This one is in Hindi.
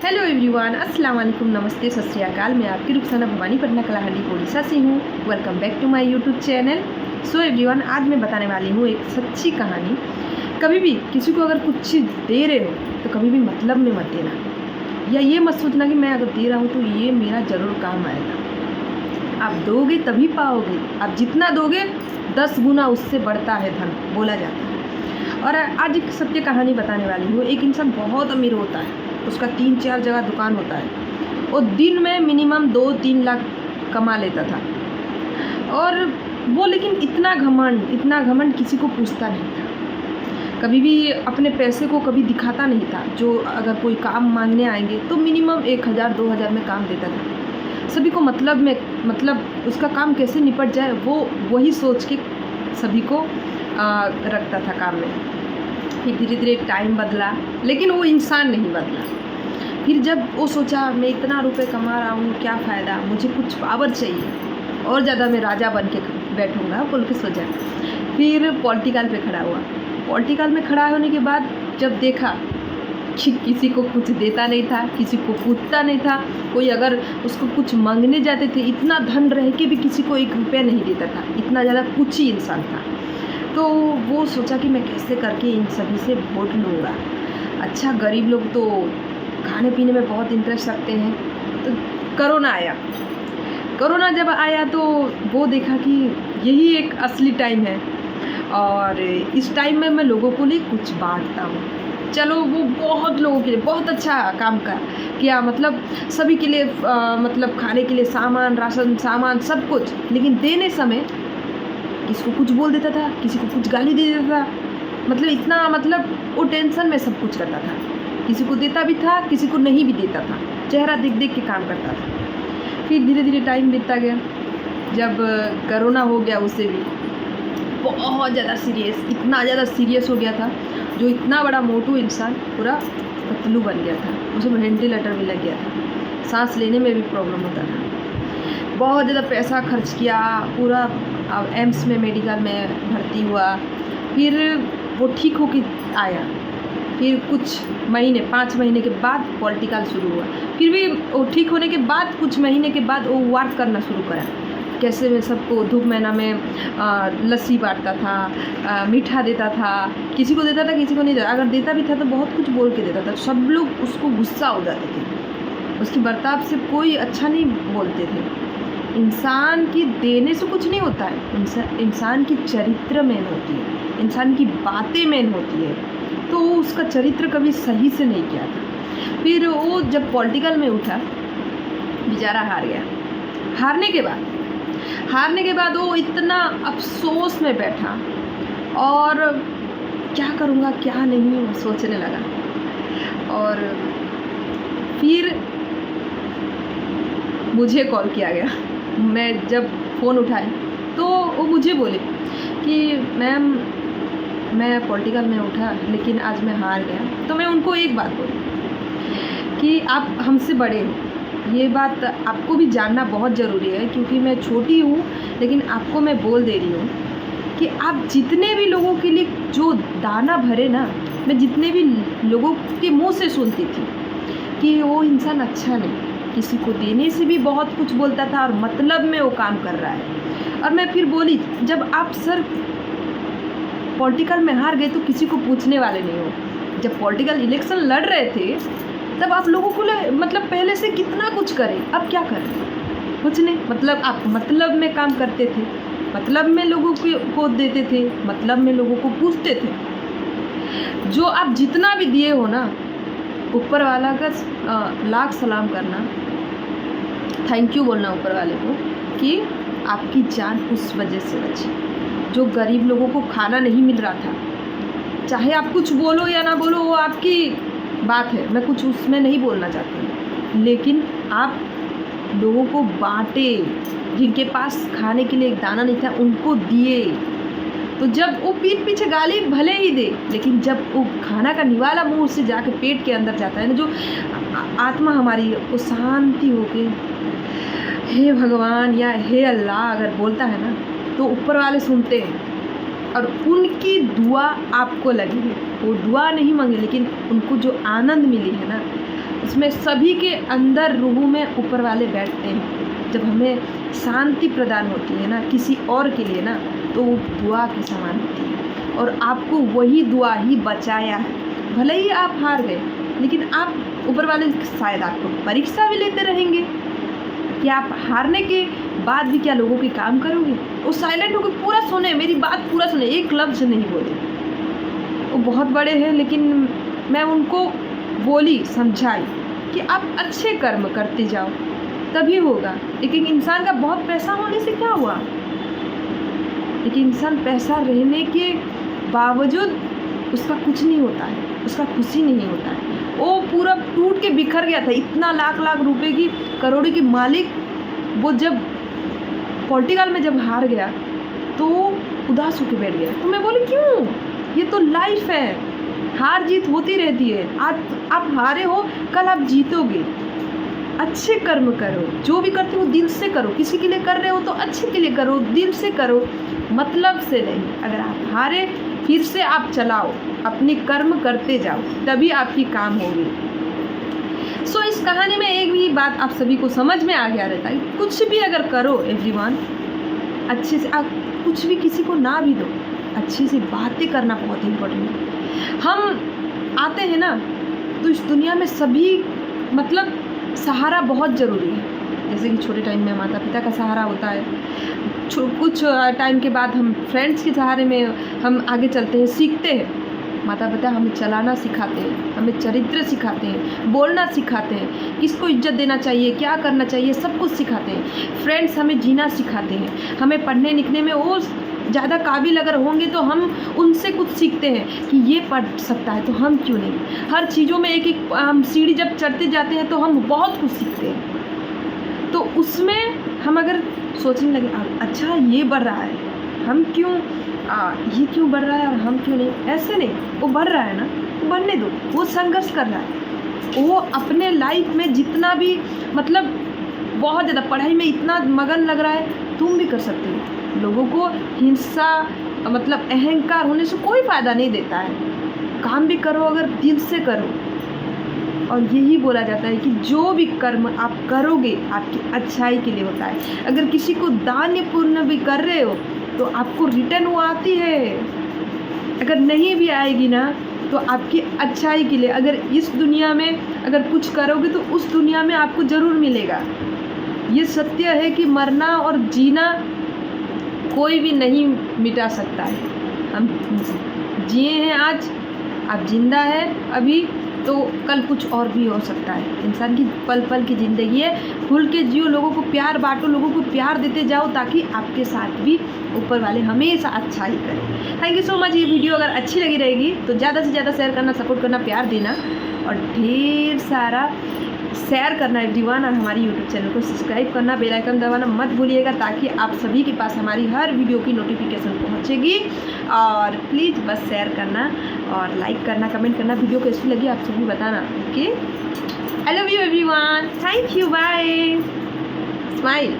हेलो एवरीवन, अस्सलाम वालेकुम, नमस्ते, सत श्री अकाल। मैं आपकी रुखसाना भवानी पटना कलाहंडी ओडिशा से हूँ। Welcome back to my YouTube channel. So everyone, आज मैं बताने वाली हूँ एक सच्ची कहानी। कभी भी किसी को अगर कुछ चीज़ दे रहे हो तो कभी भी मतलब में मत देना, या ये मत सोचना कि मैं अगर दे रहा हूँ तो ये मेरा ज़रूर काम आएगा। आप दोगे तभी पाओगे। आप जितना दोगे 10 गुना उससे बढ़ता है धन, बोला जाता है। और आज एक सत्य कहानी बताने वाली हूँ। एक इंसान बहुत अमीर होता है, उसका 3-4 जगह दुकान होता है। वो दिन में मिनिमम 2-3 लाख कमा लेता था। और वो लेकिन इतना घमंड किसी को पूछता नहीं था। कभी भी अपने पैसे को कभी दिखाता नहीं था। जो अगर कोई काम मांगने आएंगे तो मिनिमम 1000-2000 में काम देता था। सभी को मतलब उसका काम कैसे निपट जाए वो वही सोच के सभी को रखता था काम में। फिर धीरे धीरे टाइम बदला, लेकिन वो इंसान नहीं बदला। फिर जब वो सोचा मैं इतना रुपए कमा रहा हूँ, क्या फ़ायदा, मुझे कुछ पावर चाहिए और ज़्यादा, मैं राजा बन के बैठूँगा बोल के सोचा। फिर पॉलिटिकल पे खड़ा हुआ। पॉलिटिकल में खड़ा होने के बाद जब देखा कि किसी को कुछ देता नहीं था, किसी को पूछता नहीं था, कोई अगर उसको कुछ मांगने जाते थे, इतना धन रह के भी किसी को 1 रुपया नहीं देता था, इतना ज़्यादा कुची इंसान था। तो वो सोचा कि मैं कैसे करके इन सभी से वोट लूँगा। अच्छा, गरीब लोग तो खाने पीने में बहुत इंटरेस्ट रखते हैं। तो कोरोना आया। कोरोना जब आया तो वो देखा कि यही एक असली टाइम है और इस टाइम में मैं लोगों को लिए कुछ बांटता हूँ। चलो, वो बहुत लोगों के लिए बहुत अच्छा काम किया, मतलब सभी के लिए मतलब खाने के लिए सामान, राशन सामान, सब कुछ। लेकिन देने समय किसी को कुछ बोल देता था, किसी को कुछ गाली दे देता था। मतलब इतना, मतलब वो टेंशन में सब कुछ करता था। किसी को देता भी था, किसी को नहीं भी देता था। चेहरा देख देख के काम करता था। फिर धीरे धीरे टाइम बीतता गया। जब कोरोना हो गया, उससे भी बहुत ज़्यादा सीरियस, इतना ज़्यादा सीरियस हो गया था। जो इतना बड़ा मोटू इंसान पूरा पतलू बन गया था। उसे वेंटिलेटर भी लग गया था। सांस लेने में भी प्रॉब्लम होता था। बहुत ज़्यादा पैसा खर्च किया, पूरा एम्स में, मेडिकल में भर्ती हुआ। फिर वो ठीक होके आया। फिर कुछ महीने, 5 महीने के बाद पॉलिटिकल शुरू हुआ। फिर भी वो ठीक होने के बाद कुछ महीने के बाद वो वर्क करना शुरू करा। कैसे मैं सबको धूप महीना में लस्सी बांटता था, मीठा देता था, किसी को देता था, किसी को नहीं देता। अगर देता भी था तो बहुत कुछ बोल के देता था। सब लोग उसको गुस्सा हो जाते थे। उसकी बर्ताव से कोई अच्छा नहीं बोलते थे। इंसान की देने से कुछ नहीं होता है, इंसान की चरित्र मेन होती है, इंसान की बातें मेन होती है। तो उसका चरित्र कभी सही से नहीं किया था। फिर वो जब पॉलिटिकल में उठा, बेचारा हार गया। हारने के बाद वो इतना अफसोस में बैठा और क्या करूँगा क्या नहीं सोचने लगा। और फिर मुझे कॉल किया गया। मैं जब फ़ोन उठाई तो वो मुझे बोले कि मैम, मैं पॉलिटिकल में उठा लेकिन आज मैं हार गया। तो मैं उनको एक बात बोली कि आप हमसे बड़े हो, ये बात आपको भी जानना बहुत ज़रूरी है, क्योंकि मैं छोटी हूँ लेकिन आपको मैं बोल दे रही हूँ कि आप जितने भी लोगों के लिए जो दाना भरे ना, मैं जितने भी लोगों के मुँह से सुनती थी कि वो इंसान अच्छा नहीं, किसी को देने से भी बहुत कुछ बोलता था और मतलब में वो काम कर रहा है। और मैं फिर बोली, जब आप सर पॉलिटिकल में हार गए तो किसी को पूछने वाले नहीं हो। जब पॉलिटिकल इलेक्शन लड़ रहे थे तब आप लोगों को मतलब पहले से कितना कुछ करें, अब क्या करें, कुछ नहीं। मतलब आप मतलब में काम करते थे, मतलब में लोगों को देते थे, मतलब में लोगों को पूछते थे। जो आप जितना भी दिए हो ना, ऊपर वाला का लाख सलाम करना, थैंक यू बोलना ऊपर वाले को कि आपकी जान उस वजह से बची। जो गरीब लोगों को खाना नहीं मिल रहा था, चाहे आप कुछ बोलो या ना बोलो, वो आपकी बात है, मैं कुछ उसमें नहीं बोलना चाहती हूँ, लेकिन आप लोगों को बांटे। जिनके पास खाने के लिए एक दाना नहीं था उनको दिए। तो जब वो पीठ पीछे गाली भले ही दे, लेकिन जब वो खाना का निवाला मुंह से जाके पेट के अंदर जाता है ना, जो आत्मा हमारी वो शांति होके हे भगवान या हे अल्लाह अगर बोलता है ना, तो ऊपर वाले सुनते हैं और उनकी दुआ आपको लगी है। वो दुआ नहीं मांगे, लेकिन उनको जो आनंद मिली है ना, इसमें सभी के अंदर रूह में ऊपर वाले बैठते हैं। जब हमें शांति प्रदान होती है ना किसी और के लिए ना, तो वो दुआ के समान होती है और आपको वही दुआ ही बचाया है। भले ही आप हार गए, लेकिन आप ऊपर वाले शायद आपको परीक्षा भी लेते रहेंगे कि आप हारने के बाद भी क्या लोगों के काम करोगे। वो साइलेंट होकर पूरा सुने, मेरी बात पूरा सुने, एक लफ्ज़ नहीं बोले। वो बहुत बड़े हैं, लेकिन मैं उनको बोली, समझाई कि आप अच्छे कर्म करते जाओ तभी होगा। एक इंसान का बहुत पैसा होने से क्या हुआ, एक इंसान पैसा रहने के बावजूद उसका कुछ नहीं होता है, उसका खुशी नहीं होता है। वो पूरा टूट के बिखर गया था, इतना लाख लाख रुपए की करोड़ों की मालिक, वो जब पॉलिटिकल में जब हार गया तो उदास होकर बैठ गया। तो मैं बोली क्यों, ये तो लाइफ है, हार जीत होती रहती है। आज आप हारे हो, कल आप जीतोगे। अच्छे कर्म करो, जो भी करते हो दिल से करो। किसी के लिए कर रहे हो तो अच्छे के लिए करो, दिल से करो, मतलब से नहीं। अगर आप हारे, फिर से आप चलाओ, अपने कर्म करते जाओ, तभी आपकी काम होगी। सो इस कहानी में एक भी बात आप सभी को समझ में आ गया रहता है, कुछ भी अगर करो एवरीवन, अच्छे से। आप कुछ भी किसी को ना भी दो, अच्छे से बातें करना बहुत इम्पोर्टेंट है। हम आते हैं ना, तो इस दुनिया में सभी मतलब सहारा बहुत ज़रूरी है। जैसे कि छोटे टाइम में माता पिता का सहारा होता है, कुछ टाइम के बाद हम फ्रेंड्स के सहारे में हम आगे चलते हैं, सीखते हैं। माता पिता हमें चलाना सिखाते हैं, हमें चरित्र सिखाते हैं, बोलना सिखाते हैं, किसको इज्जत देना चाहिए, क्या करना चाहिए, सब कुछ सिखाते हैं। फ्रेंड्स हमें जीना सिखाते हैं, हमें पढ़ने लिखने में वो ज़्यादा काबिल अगर होंगे तो हम उनसे कुछ सीखते हैं कि ये पढ़ सकता है तो हम क्यों नहीं। हर चीज़ों में एक एक हम सीढ़ी जब चढ़ते जाते हैं तो हम बहुत कुछ सीखते हैं। तो उसमें हम अगर सोचने लगे अच्छा ये बढ़ रहा है, हम क्यों ये क्यों बढ़ रहा है और हम क्यों नहीं, ऐसे नहीं। वो बढ़ रहा है ना, तो बढ़ने दो। वो संघर्ष कर रहा है, वो अपने लाइफ में जितना भी मतलब बहुत ज़्यादा पढ़ाई में इतना मगन लग रहा है, तुम भी कर सकते हो। लोगों को हिंसा मतलब अहंकार होने से कोई फ़ायदा नहीं देता है। काम भी करो अगर दिल से करो। और यही बोला जाता है कि जो भी कर्म आप करोगे आपकी अच्छाई के लिए होता है। अगर किसी को दान पुण्य भी कर रहे हो तो आपको रिटर्न वो आती है। अगर नहीं भी आएगी ना तो आपकी अच्छाई के लिए। अगर इस दुनिया में अगर कुछ करोगे तो उस दुनिया में आपको ज़रूर मिलेगा। ये सत्य है कि मरना और जीना कोई भी नहीं मिटा सकता है। हम जिए हैं आज, आप जिंदा है अभी, तो कल कुछ और भी हो सकता है। इंसान की पल पल की ज़िंदगी है, खुल के जियो, लोगों को प्यार बांटो, लोगों को प्यार देते जाओ, ताकि आपके साथ भी ऊपर वाले हमेशा अच्छा ही करें। Thank you so much. ये वीडियो अगर अच्छी लगी रहेगी तो ज़्यादा से ज़्यादा शेयर करना, सपोर्ट करना, प्यार देना और ढेर सारा शेयर करना एवरीवन। और हमारी यूट्यूब चैनल को सब्सक्राइब करना, बेल आइकन दबाना मत भूलिएगा, ताकि आप सभी के पास हमारी हर वीडियो की नोटिफिकेशन पहुंचेगी। और प्लीज़ बस शेयर करना और लाइक करना, कमेंट करना, वीडियो कैसी लगी आप सभी बताना। Okay, I love you everyone, thank you, bye, smile.